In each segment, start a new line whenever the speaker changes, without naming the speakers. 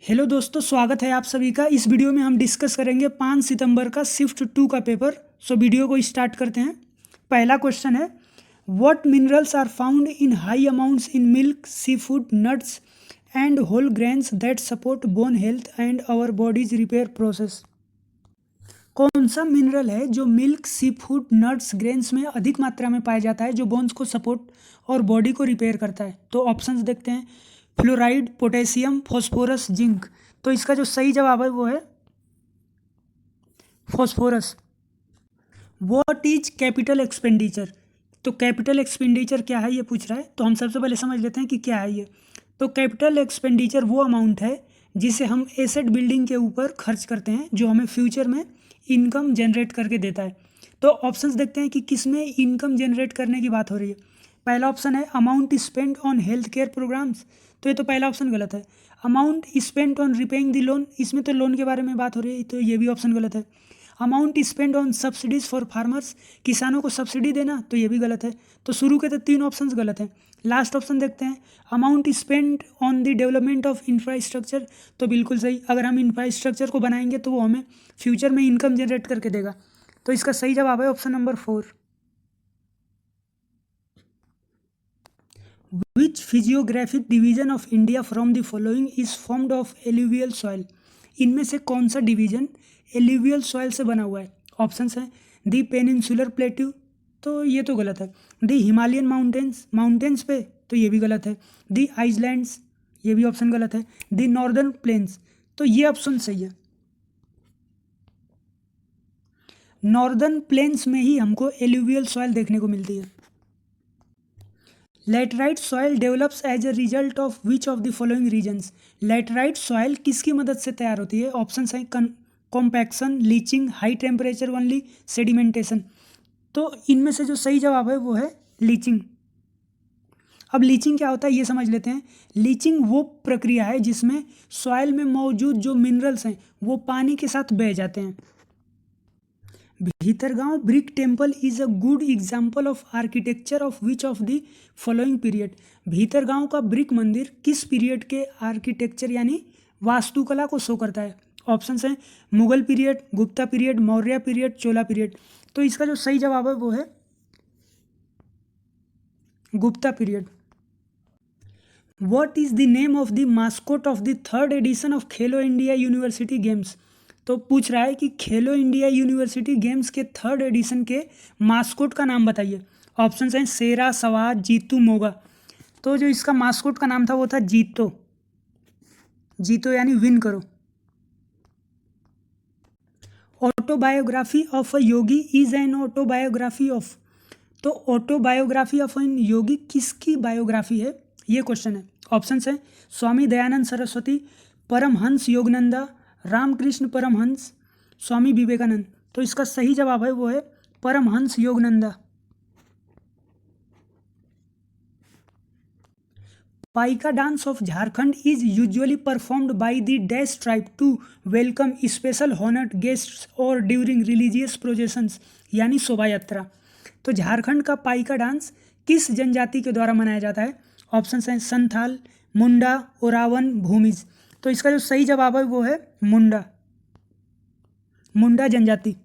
Hello दोस्तों, स्वागत है आप सभी का। इस वीडियो में हम डिस्कस करेंगे 5 सितंबर का शिफ्ट 2 का पेपर। सो वीडियो को स्टार्ट करते हैं। पहला क्वेश्चन है, what minerals are found in high amounts in milk, seafood, nuts and whole grains that support bone health and our body's repair process. कौन सा मिनरल है जो milk, seafood, nuts, grains में अधिक मात्रा में पाया जाता है, जो बोन्स को सपोर्ट और बॉडी को रिपेयर करता है? तो ऑप्शंस देखते हैं, फ्लोराइड, पोटेशियम, फॉस्फोरस, जिंक। तो इसका जो सही जवाब है वो है phosphorus. What is capital expenditure? तो कैपिटल एक्सपेंडिचर क्या है ये पूछ रहा है, तो हम सबसे पहले समझ लेते हैं कि क्या है ये। तो कैपिटल एक्सपेंडिचर वो अमाउंट है जिसे हम एसेट बिल्डिंग के ऊपर खर्च करते हैं, जो हमें फ्यूचर में इनकम जनरेट करके देता है। तो ऑप्शंस देखते हैं कि किस में इनकम जनरेट करने की बात हो रही है। पहला ऑप्शन है amount spend on health care programs. तो ये तो पहला ऑप्शन गलत है। Amount spend on repaying the loan, इसमें तो लोन के बारे में बात हो रही है, तो ये भी ऑप्शन गलत है। Amount spend on subsidies for farmers, किसानों को सब्सिडी देना, तो ये भी गलत है। तो शुरू के तो 3 ऑप्शंस गलत हैं। लास्ट ऑप्शन देखते हैं, amount spend on the development of infrastructure. तो बिल्कुल सही, अगर हम इंफ्रास्ट्रक्चर को बनाएंगे तो वो हमें फ्यूचर में इनकम जनरेट करके देगा। तो इसका सही जवाब है option number 4। Which physiographic division of India from the following is formed of alluvial soil? इनमें से कौन सा डिवीजन एल्यूवियल सॉइल से बना हुआ है? ऑप्शंस हैं, दी पेनिनसुलर प्लेट्यू, तो ये तो गलत है। दी हिमालयन माउंटेन्स पे, तो ये भी गलत है। दी आइसलैंड्स, ये भी ऑप्शन गलत है। दी नॉर्दर्न प्लेन्स, तो ये ऑप्शन सही है। नॉर्दर्न प्लेन्स में ही हमको एल्यूवियल सॉइल देखने को मिलती है। Laterite soil develops as a result of which of the following reasons? Laterite soil किसकी मदद से तैयार होती है? ऑप्शंस हैं, compaction, leaching, high temperature only, sedimentation. तो इनमें से जो सही जवाब है वो है लीचिंग। अब लीचिंग क्या होता है ये समझ लेते हैं। लीचिंग वो प्रक्रिया है जिसमें सॉइल में मौजूद जो मिनरल्स हैं वो पानी के साथ बह जाते हैं। Bhitargaon brick temple is a good example of architecture of which of the following period? Bhitargaon का ब्रिक मंदिर किस पीरियड के आर्किटेक्चर यानी वास्तुकला को शो करता है? ऑप्शंस हैं, Mughal period, Gupta period, Maurya period, Chola period. तो इसका जो सही जवाब है वो है Gupta period. What is the name of the mascot of the 3rd edition of Khelo India university games? तो पूछ रहा है कि खेलो इंडिया यूनिवर्सिटी गेम्स के 3rd एडिशन के मास्कोट का नाम बताइए। ऑप्शंस हैं, शेरा, सवार, जीतू, मोगा। तो जो इसका मास्कोट का नाम था वो था जीतो। जीतो यानी विन करो। Autobiography of a Yogi is an autobiography of. तो ऑटोबायोग्राफी ऑफ एन योगी किसकी बायोग्राफी है, ये क्वेश्चन है। ऑप्शंस हैं, स्वामी दयानंद सरस्वती, परमहंस योगनंदा, रामकृष्ण परमहंस, स्वामी विवेकानंद। तो इसका सही जवाब है वो है Paramhansa Yogananda. Paika dance of Jharkhand is usually performed by the dash tribe to welcome special honoured guests और ड्यूरिंग रिलीजियस प्रोसेशंस, यानी शोभा यात्रा। तो झारखंड का पाइका डांस किस जनजाति के द्वारा मनाया जाता है? ऑप्शंस हैं, संथाल, मुंडा, ओरावन, भूमिज। तो इसका जो सही जवाब है वो है मुंडा, मुंडा जनजाति।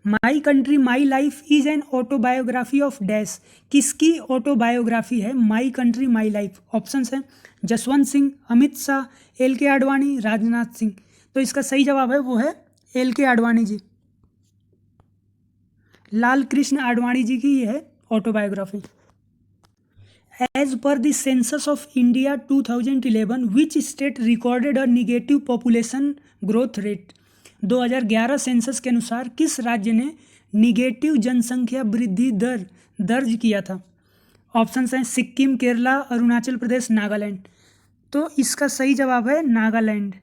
My country my life is an autobiography of dash, किसकी ऑटोबायोग्राफी है my country my life? Options हैं, जसवंत सिंह, अमित शाह, एल के आडवाणी, राजनाथ सिंह। तो इसका सही जवाब है वो है एल के आडवाणी जी, लाल कृष्ण आडवाणी जी की ये है autobiography. As per the census of India 2011 which state recorded a negative population growth rate? 2011 census के अनुसार किस राज्य ने निगेटिव जनसंख्या वृद्धि दर दर्ज किया था? ऑप्शंस हैं, सिक्किम, केरला, अरुणाचल प्रदेश, नागालैंड। तो इसका सही जवाब है Nagaland.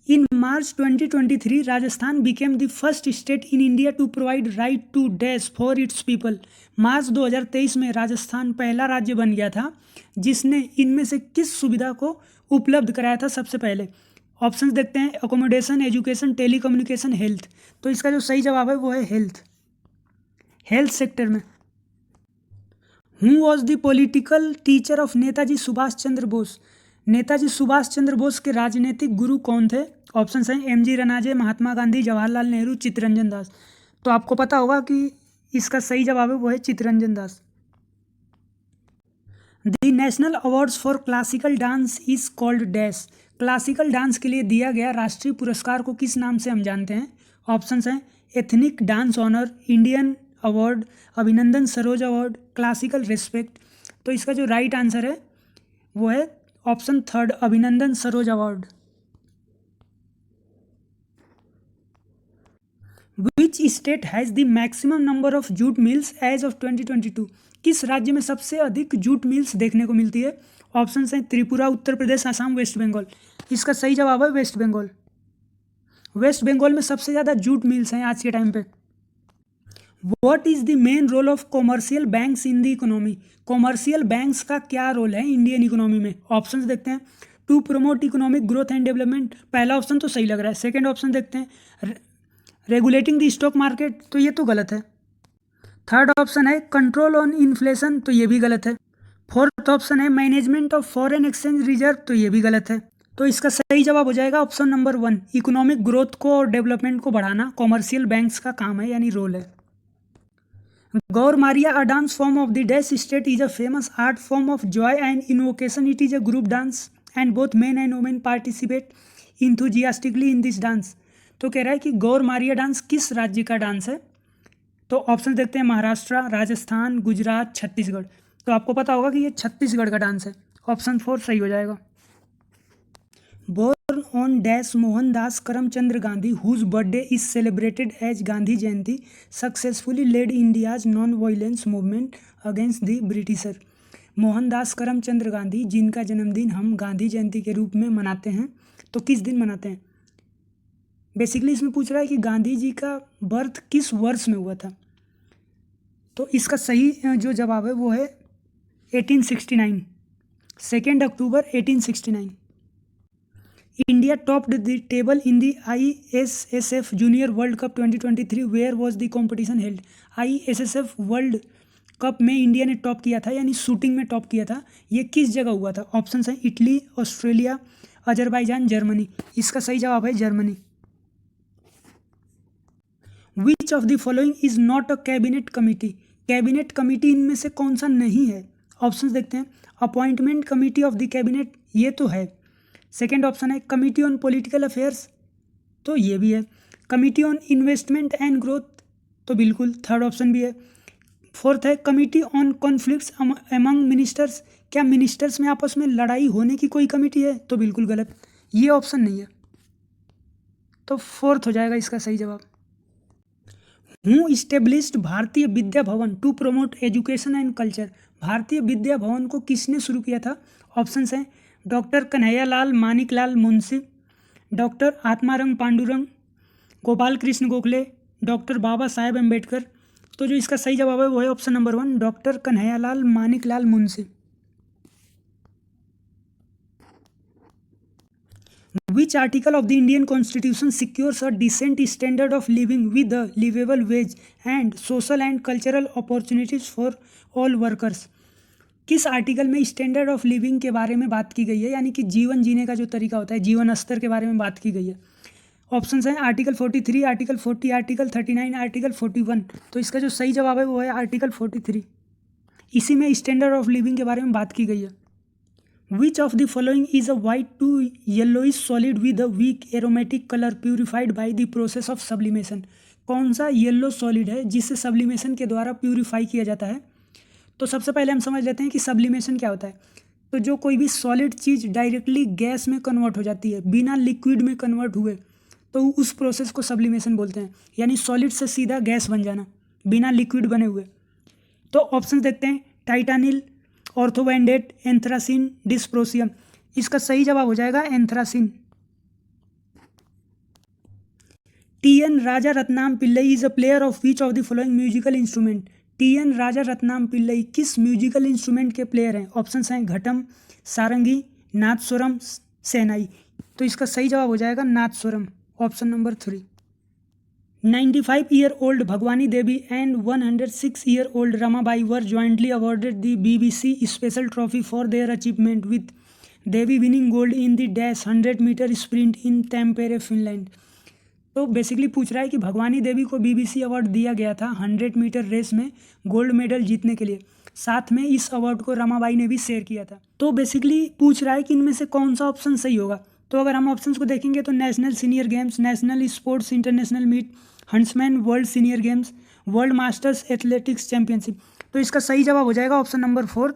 In March 2023 Rajasthan became the first state in India to provide right to dash for its people. मार्च 2023 में राजस्थान पहला राज्य बन गया था जिसने इनमें से किस सुविधा को उपलब्ध कराया था सबसे पहले? ऑप्शंस देखते हैं, अकोमोडेशन, एजुकेशन, टेलीकम्युनिकेशन, हेल्थ। तो इसका जो सही जवाब है वो है हेल्थ, हेल्थ सेक्टर में। Who was the political teacher of Netaji Subhash Chandra Bose? Netaji Subhash Chandra Bose के राजनीतिक गुरु कौन थे? ऑप्शन हैं एम.जी. रनाजे, महात्मा गांधी, जवाहरलाल नेहरू, चित्तरंजन दास। तो आपको पता होगा कि इसका सही जवाब है वो है Chittaranjan Das. The national awards for classical dance is called dash. Classical dance के लिए दिया गया राष्ट्रीय पुरस्कार को किस नाम से हम जानते हैं? ऑप्शंस हैं ethnic dance honour, Indian award, Abhinandan Saroj award, classical respect. तो इसका जो राइट आंसर है वो है option third, Abhinandan Saroj award. Which state has the maximum number of jute mills as of 2022? किस राज्य में सबसे अधिक जूट मिल्स देखने को मिलती है? ऑप्शन हैं त्रिपुरा, उत्तर प्रदेश, असम, वेस्ट बंगाल। इसका सही जवाब है वेस्ट बंगाल। वेस्ट बंगाल में सबसे ज़्यादा जूट मिल्स हैं आज के टाइम पे। What is the main role of commercial banks in the economy? Commercial banks का क्या रोल है इंडियन इकोनॉमी में? ऑप्शन देखते हैं to promote economic growth and development. पहला ऑप्शन तो सही लग रहा है। सेकेंड ऑप्शन देखते हैं रेगुलेटिंग द स्टॉक मार्केट, तो ये तो गलत है। थर्ड ऑप्शन है कंट्रोल ऑन इन्फ्लेशन, तो ये भी गलत है। फोर्थ ऑप्शन है management of foreign exchange reserve, तो ये भी गलत है। तो इसका सही जवाब हो जाएगा ऑप्शन नंबर 1, इकोनॉमिक ग्रोथ को और डेवलपमेंट को बढ़ाना कॉमर्शियल बैंक्स का काम है, यानी रोल है। Gaur Maria, a dance form of the dash state, is a famous art form of joy and invocation. It is a group dance and both men and women participate enthusiastically in this dance. तो कह रहा है कि गौर Maria dance किस राज्य का dance है? तो ऑप्शन देखते हैं महाराष्ट्र, राजस्थान, गुजरात, छत्तीसगढ़। तो आपको पता होगा कि ये छत्तीसगढ़ का डांस है। ऑप्शन 4 सही हो जाएगा। Born on dash Mohandas Karamchand Gandhi, whose birthday is celebrated as Gandhi Jayanti, successfully led India's non violence movement against the Britisher. Mohandas Karamchand Gandhi, जिनका जन्मदिन हम गांधी जयंती के रूप में मनाते हैं, तो किस दिन मनाते हैं? बेसिकली इसमें पूछ रहा है कि गांधी जी का बर्थ किस वर्ष में हुआ था। तो इसका सही जो जवाब है वो है 1869, 2 अक्टूबर 1869। India topped the table in the ISSF junior world cup 2023, where was the competition held? ISSF world cup में इंडिया ने टॉप किया था, यानी शूटिंग में टॉप किया था। ये किस जगह हुआ था? ऑप्शन हैं इटली, ऑस्ट्रेलिया, अजरबैजान, जर्मनी। इसका सही जवाब है Germany. Which of the following is not a cabinet committee? Cabinet committee इनमें से कौन सा नहीं है? ऑप्शंस देखते हैं appointment committee of the cabinet, ये तो है। सेकेंड ऑप्शन है कमिटी ऑन पॉलिटिकल अफेयर्स, तो ये भी है। Committee on investment and growth, तो बिल्कुल। थर्ड ऑप्शन भी है। फोर्थ है committee on conflicts among ministers, क्या मिनिस्टर्स में आपस में लड़ाई होने की कोई कमिटी है? तो बिल्कुल गलत, ये ऑप्शन नहीं है। तो फोर्थ हो जाएगा इसका सही जवाब। Who established Bharatiya Vidya Bhavan to promote education and culture? Bharatiya Vidya भवन को किसने शुरू किया था? ऑप्शंस हैं doctor Kanhaiyalal Maniklal Munshi, doctor Atmaram Pandurang, Gopal Krishna Gokhale, doctor Baba Saheb Ambedkar. तो जो इसका सही जवाब है वो है option number 1, doctor Kanhaiyalal Maniklal Munshi. Which article of the Indian Constitution secures a decent standard of living with a livable wage and social and cultural opportunities for all workers? किस आर्टिकल में स्टैंडर्ड ऑफ लिविंग के बारे में बात की गई है, यानी कि जीवन जीने का जो तरीका होता है, जीवन स्तर के बारे में बात की गई है? ऑप्शंस हैं आर्टिकल 43, आर्टिकल 40, आर्टिकल 39, आर्टिकल 41। तो इसका जो सही जवाब है वो है आर्टिकल 43। इसी में स्टैंडर्ड ऑफ लिविंग के बारे में बात की गई है। Which of the following is a white to yellowish solid with a weak aromatic color purified by the process of sublimation? कौन सा येलो सॉलिड है जिसे सब्लिमेशन के द्वारा प्यूरिफाई किया जाता है? तो सबसे पहले हम समझ लेते हैं कि सब्लिमेशन क्या होता है। तो जो कोई भी सॉलिड चीज़ डायरेक्टली गैस में कन्वर्ट हो जाती है बिना लिक्विड में कन्वर्ट हुए, तो उस प्रोसेस को सब्लिमेशन बोलते हैं, यानी सॉलिड से सीधा गैस बन जाना बिना लिक्विड बने हुए। तो ऑप्शन देखते हैं टाइटानिल, ऑर्थोवेंडेट, एंथ्रासिन, डिस्प्रोसियम। इसका सही जवाब हो जाएगा anthracene. T N. Raja Ratnam Pillai is a player of which of the following musical instrument? T N. Raja Ratnam Pillai किस म्यूजिकल इंस्ट्रूमेंट के प्लेयर हैं? ऑप्शंस हैं घटम, सारंगी, नादस्वरम, शहनाई। तो इसका सही जवाब हो जाएगा nadaswaram, option number 3। 95-year-old Bhagwani Devi and 106-year-old Ramabai were jointly awarded the BBC Special Trophy for their achievement, with Devi winning gold in the dash 100-meter sprint in Tampere, Finland. तो basically पूछ रहा है कि भगवानी देवी को BBC award दिया गया था 100 metre race में गोल्ड मेडल जीतने के लिए, साथ में इस अवार्ड को रमाबाई ने भी शेयर किया था। तो बेसिकली पूछ रहा है कि इनमें से कौन सा ऑप्शन सही होगा। तो अगर हम ऑप्शंस को देखेंगे तो national senior games, national sports international meet, huntsman world senior games, world masters athletics championship. तो इसका सही जवाब हो जाएगा option number 4,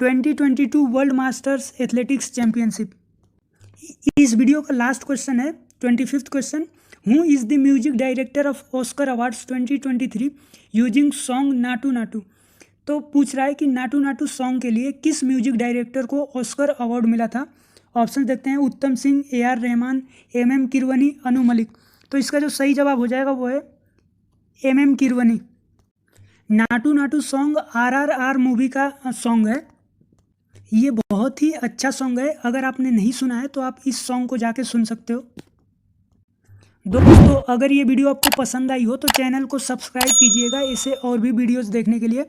2022 world masters athletics championship. इस वीडियो का लास्ट क्वेश्चन है 25th question, who is the music director of Oscar awards 2023 using song Naatu Naatu. तो पूछ रहा है कि नाटू नाटू सॉन्ग के लिए किस म्यूजिक डायरेक्टर को ऑस्कर अवार्ड मिला था। ऑप्शन देखते हैं, उत्तम सिंह, AR रहमान, MM किरवनी, अनु मलिक। तो इसका जो सही जवाब हो जाएगा वो है MM Keeravani. Naatu Naatu song RRR movie का सॉन्ग है। ये बहुत ही अच्छा सॉन्ग है, अगर आपने नहीं सुना है तो आप इस सॉन्ग को जाके सुन सकते हो। दोस्तों अगर ये वीडियो आपको पसंद आई हो तो चैनल को सब्सक्राइब कीजिएगा ऐसे और भी वीडियोस देखने के लिए।